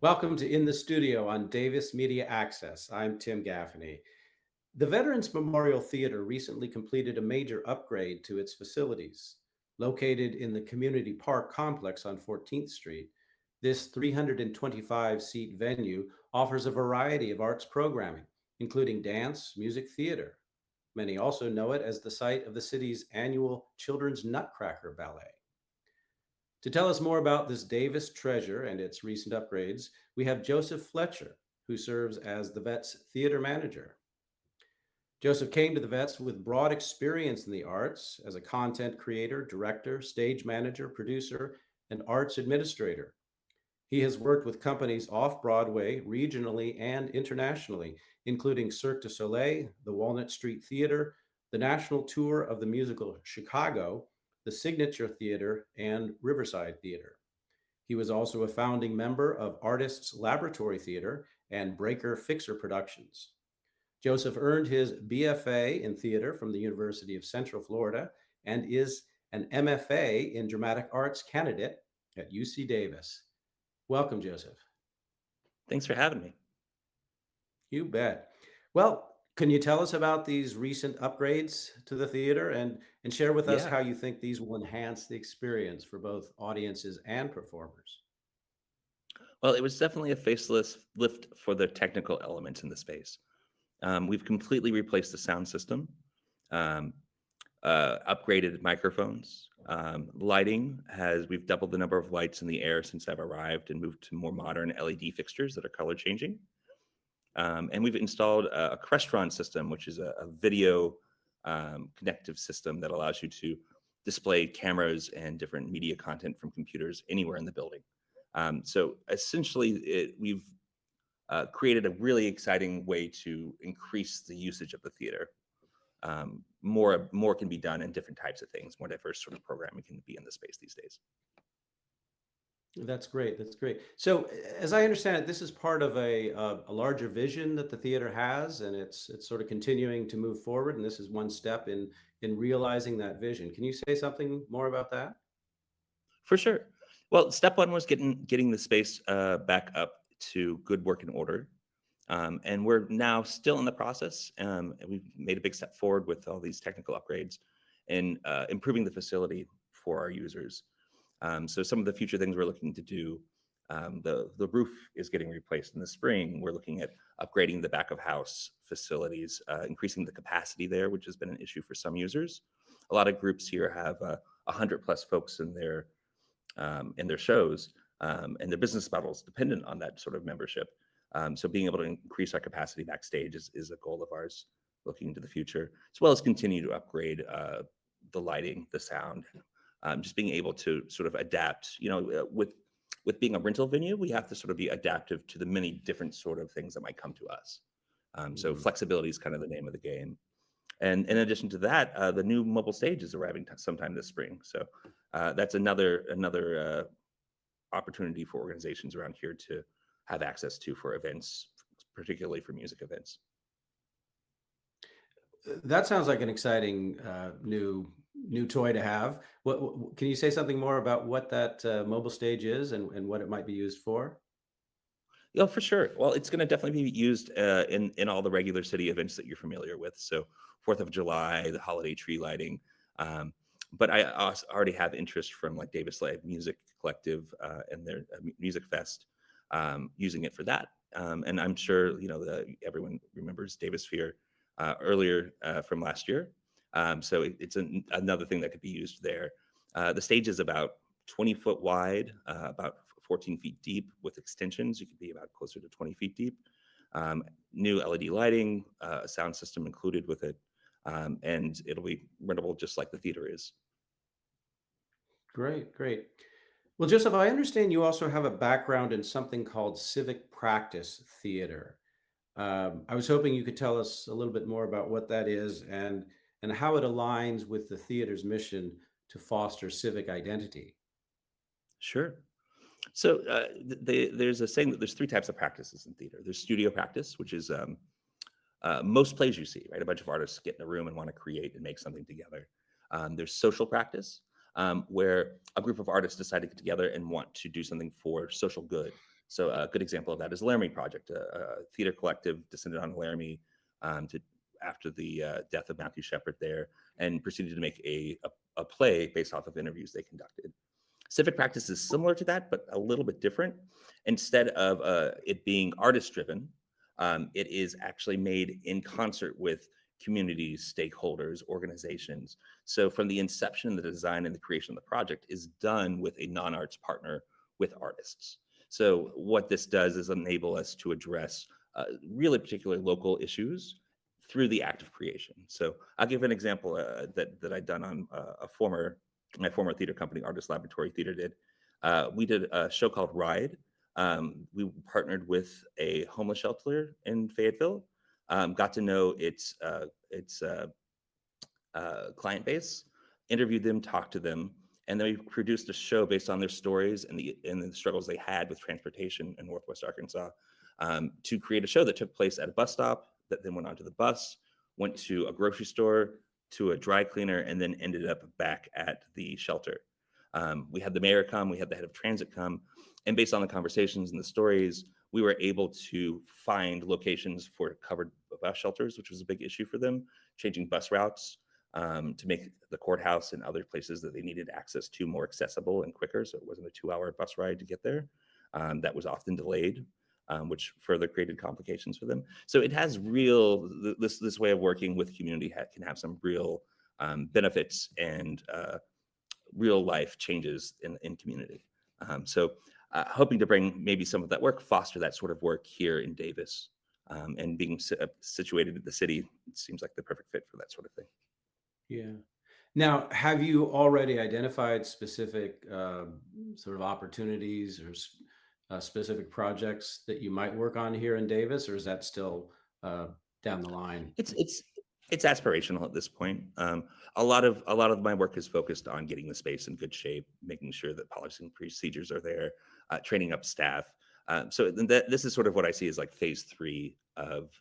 Welcome to In the Studio on Davis Media Access. I'm Tim Gaffany. The Veterans Memorial Theater recently completed a major upgrade to its facilities. Located in the Community Park complex on 14th Street, this 325-seat venue offers a variety of arts programming, including dance, music, theater. Many also know it as the site of the city's annual Children's Nutcracker Ballet. To tell us more about this Davis treasure and its recent upgrades, we have Joseph Fletcher, who serves as the Vet's theater manager. Joseph came to the Vets with broad experience in the arts as a content creator, director, stage manager, producer, and arts administrator. He has worked with companies off Broadway, regionally, and internationally, including Cirque du Soleil, the Walnut Street Theater, the national tour of the musical Chicago, the Signature Theater, and Riverside Theater. He was also a founding member of Artists Laboratory Theater and Breaker Fixer Productions. Joseph earned his BFA in theater from the University of Central Florida and is an MFA in Dramatic Arts candidate at UC Davis. Welcome, Joseph. Thanks for having me. You bet. Well, can you tell us about these recent upgrades to the theater and share with us Yeah. how you think these will enhance the experience for both audiences and performers? Well, it was definitely a faceless lift for the technical elements in the space. We've completely replaced the sound system, um, upgraded microphones. We've doubled the number of lights in the air since I've arrived and moved to more modern LED fixtures that are color changing. And we've installed a Crestron system, which is a video connective system that allows you to display cameras and different media content from computers anywhere in the building. So essentially, we've created a really exciting way to increase the usage of the theater. More can be done in different types of things. More diverse sort of programming can be in the space these days. That's great. That's great. So, as I understand it, this is part of a larger vision that the theater has, and it's sort of continuing to move forward. And this is one step in realizing that vision. Can you say something more about that? For sure. Well, step one was getting the space back up to good working order. And we're now still in the process. And we've made a big step forward with all these technical upgrades and improving the facility for our users. So some of the future things we're looking to do, the roof is getting replaced in the spring. We're looking at upgrading the back of house facilities, increasing the capacity there, which has been an issue for some users. A lot of groups here have 100+ folks in their shows, and their business models dependent on that sort of membership. So being able to increase our capacity backstage is a goal of ours looking into the future, as well as continue to upgrade the lighting, the sound, just being able to sort of adapt. With being a rental venue, we have to sort of be adaptive to the many different sort of things that might come to us. So Mhm. flexibility is kind of the name of the game. And in addition to that, the new mobile stage is arriving sometime this spring. So that's another opportunity for organizations around here to have access to for events, particularly for music events. That sounds like an exciting new toy to have. Can you say something more about what that mobile stage is and what it might be used for? Yeah, for sure. Well, it's going to definitely be used in all the regular city events that you're familiar with. So, Fourth of July, the holiday tree lighting. Um, but I also already have interest from like Davis Live Music Collective and their music fest using it for that. And I'm sure everyone remembers Davis Sphere earlier from last year. So it's another thing that could be used there. The stage is about 20 foot wide, about 14 feet deep with extensions. You could be about closer to 20 feet deep. Um, New LED lighting, a sound system included with it, and it'll be rentable just like the theater is. Great, great. Well, Joseph, I understand you also have a background in something called Civic Practice Theatre. I was hoping you could tell us a little bit more about what that is and how it aligns with the theater's mission to foster civic identity. Sure. So there's a saying that there's three types of practices in theater. There's studio practice, which is most plays you see, right? A bunch of artists get in a room and want to create and make something together. There's social practice, where a group of artists decide to get together and want to do something for social good. So a good example of that is Laramie Project, a theater collective descended on Laramie after the death of Matthew Shepard there, and proceeded to make a play based off of interviews they conducted. Civic practice is similar to that, but a little bit different. Instead of it being artist-driven, it is actually made in concert with communities, stakeholders, organizations. So from the inception, the design, and the creation of the project is done with a non-arts partner with artists. So what this does is enable us to address really particular local issues through the act of creation. So I'll give an example that I'd done on my former theater company, Artist Laboratory Theater, did. We did a show called Ride. We partnered with a homeless shelter in Fayetteville, got to know its client base, interviewed them, talked to them, and then we produced a show based on their stories and the struggles they had with transportation in Northwest Arkansas, to create a show that took place at a bus stop, that then went onto the bus, went to a grocery store, to a dry cleaner, and then ended up back at the shelter. We had the mayor come, we had the head of transit come, and based on the conversations and the stories, we were able to find locations for covered bus shelters, which was a big issue for them, changing bus routes to make the courthouse and other places that they needed access to more accessible and quicker, so it wasn't a 2-hour bus ride to get there. That was often delayed, which further created complications for them. So it has this way of working with community can have some real benefits and real life changes in community. So hoping to bring maybe some of that work, foster that sort of work here in Davis, and being situated in the city, it seems like the perfect fit for that sort of thing. Yeah. Now, have you already identified specific sort of opportunities or specific projects that you might work on here in Davis, or is that still down the line? It's aspirational at this point. A lot of my work is focused on getting the space in good shape, making sure that policies and procedures are there, training up staff. So this is sort of what I see as like phase 3 of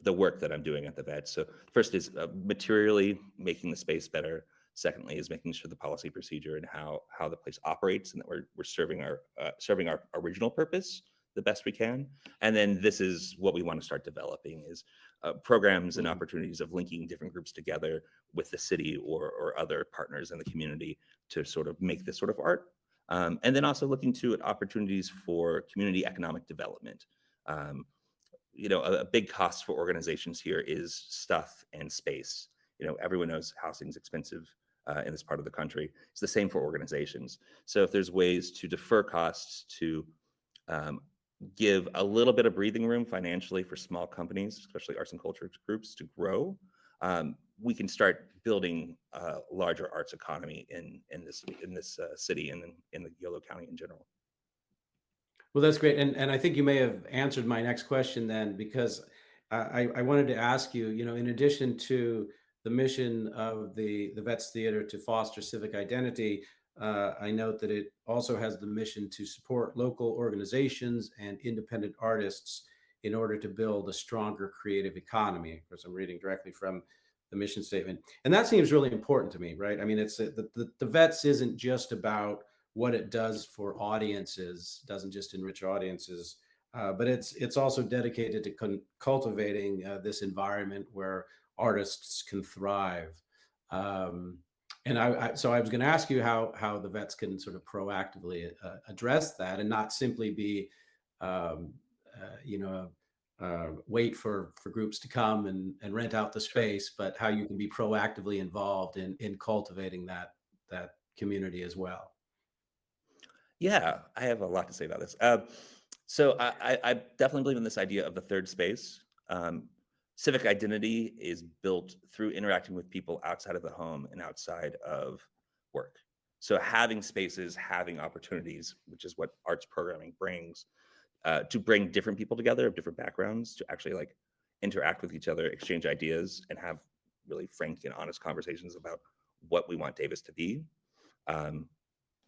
the work that I'm doing at the vet. So first is materially making the space better. Secondly is making sure the policy procedure and how the place operates, and that we're serving our original purpose the best we can. And then this is what we want to start developing is programs and opportunities of linking different groups together with the city or other partners in the community to sort of make this sort of art. And then also looking to at opportunities for community economic development. A big cost for organizations here is stuff and space. Everyone knows housing's expensive in this part of the country. It's the same for organizations. So if there's ways to defer costs, to give a little bit of breathing room financially for small companies, especially arts and culture groups, to grow, we can start building a larger arts economy in this city and in the Yolo County in general. Well, that's great. And I think you may have answered my next question then, because I wanted to ask you, in addition to the mission of the Vets Theater to foster civic identity, I note that it also has the mission to support local organizations and independent artists in order to build a stronger creative economy. Of course, I'm reading directly from the mission statement. And that seems really important to me, right? I mean, it's the Vets isn't just about what it does for audiences, doesn't just enrich audiences, but it's also dedicated to cultivating this environment where artists can thrive. And so I was going to ask you how the Vets can sort of proactively address that and not simply be, wait for groups to come and rent out the space, but how you can be proactively involved in cultivating that community as well. Yeah, I have a lot to say about this. So I definitely believe in this idea of the third space. Civic identity is built through interacting with people outside of the home and outside of work. So having spaces, having opportunities, which is what arts programming brings, to bring different people together of different backgrounds to actually like interact with each other, exchange ideas, and have really frank and honest conversations about what we want Davis to be.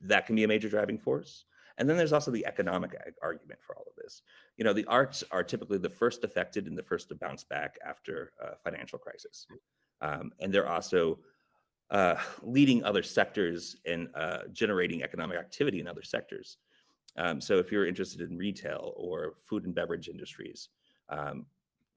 That can be a major driving force. And then there's also the economic argument for all of this. The arts are typically the first affected and the first to bounce back after a financial crisis. And they're also leading other sectors and generating economic activity in other sectors. So if you're interested in retail or food and beverage industries, um,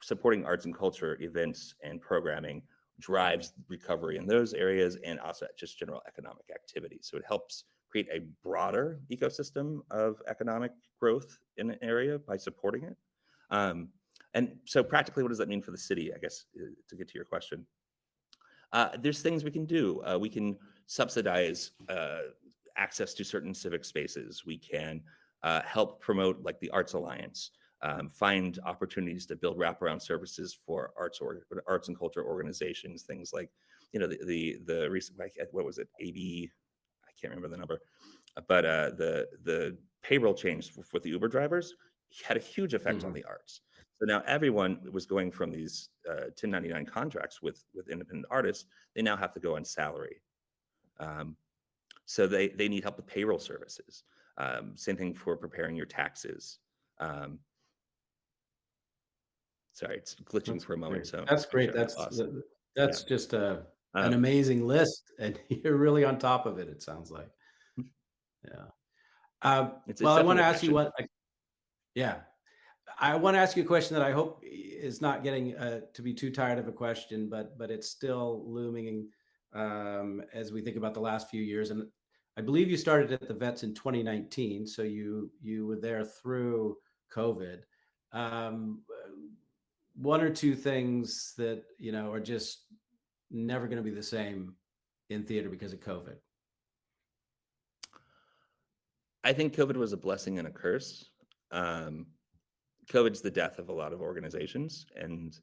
supporting arts and culture events and programming drives recovery in those areas and also just general economic activity. So it helps create a broader ecosystem of economic growth in an area by supporting it. Um, and so practically, what does that mean for the city? I guess to get to your question, there's things we can do. We can subsidize access to certain civic spaces. We can help promote like the Arts Alliance, find opportunities to build wraparound services for arts and culture organizations. Things like, the recent, like, what was it, 80? I can't remember the number, but the payroll change with the Uber drivers had a huge effect on Mhm. the arts. So now everyone was going from these 1099 contracts with independent artists. They now have to go on salary. Um, so they need help with payroll services. Same thing for preparing your taxes. Um, Sorry, it's glitching That's for a moment, great. so That's make great. sure I'm not lost. Yeah. That's just an Um, amazing list, and you're really on top of it, it sounds like. Yeah. it's Well, I wanna definitely a ask you passion. what I yeah. I wanna ask you a question that I hope is not getting, to be too tired of a question, but it's still looming, as we think about the last few years, and I believe you started at the Vets in 2019, so you were there through COVID. Um, 1 or 2 things that, are just never gonna be the same in theater because of COVID. I think COVID was a blessing and a curse. Um, COVID's the death of a lot of organizations, and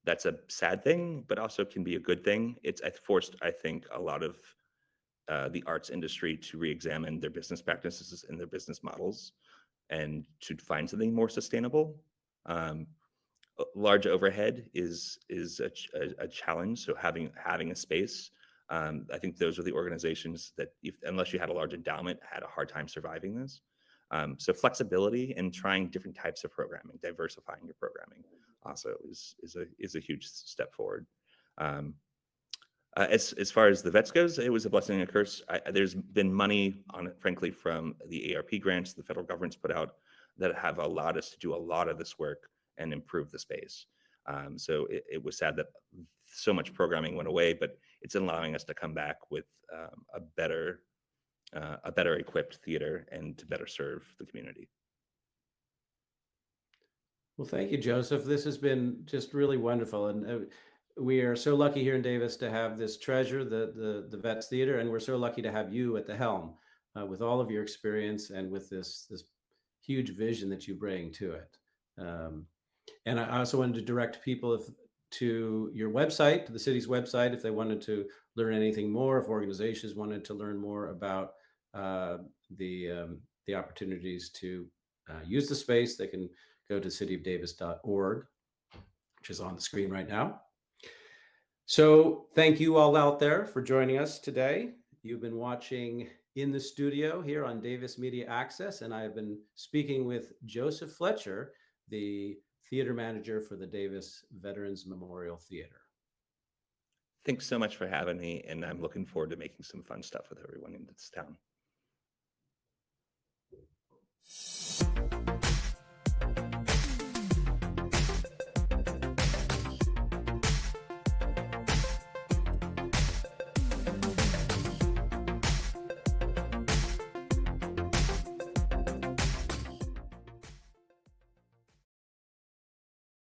that's a sad thing, but also can be a good thing. It's forced, I think, a lot of the arts industry to re-examine their business practices and their business models, and to find something more sustainable. Um, Large overhead is a challenge. So having a space, I think those are the organizations that, if unless you had a large endowment, had a hard time surviving this. So flexibility and trying different types of programming, diversifying your programming, also is a huge step forward. Um, as far as the vets goes, it was a blessing and a curse. There's been money on it, frankly, from the ARP grants the federal government's put out that have allowed us to do a lot of this work and improve the space. So it was sad that so much programming went away, but it's allowing us to come back with a better equipped theater and to better serve the community. Well, thank you, Joseph. This has been just really wonderful, and we are so lucky here in Davis to have this treasure, the Vets Theater, and we're so lucky to have you at the helm with all of your experience and with this huge vision that you bring to it. Um, and I also wanted to direct people to your website, to the city's website, if they wanted to learn anything more, if organizations wanted to learn more about uh, the opportunities to use the space, they can go to cityofdavis.org, which is on the screen right now. So thank you all out there for joining us today. You've been watching In the Studio here on Davis Media Access, and I have been speaking with Joseph Fletcher, the theater manager for the Davis Veterans Memorial Theater. Thanks so much for having me, and I'm looking forward to making some fun stuff with everyone in this town.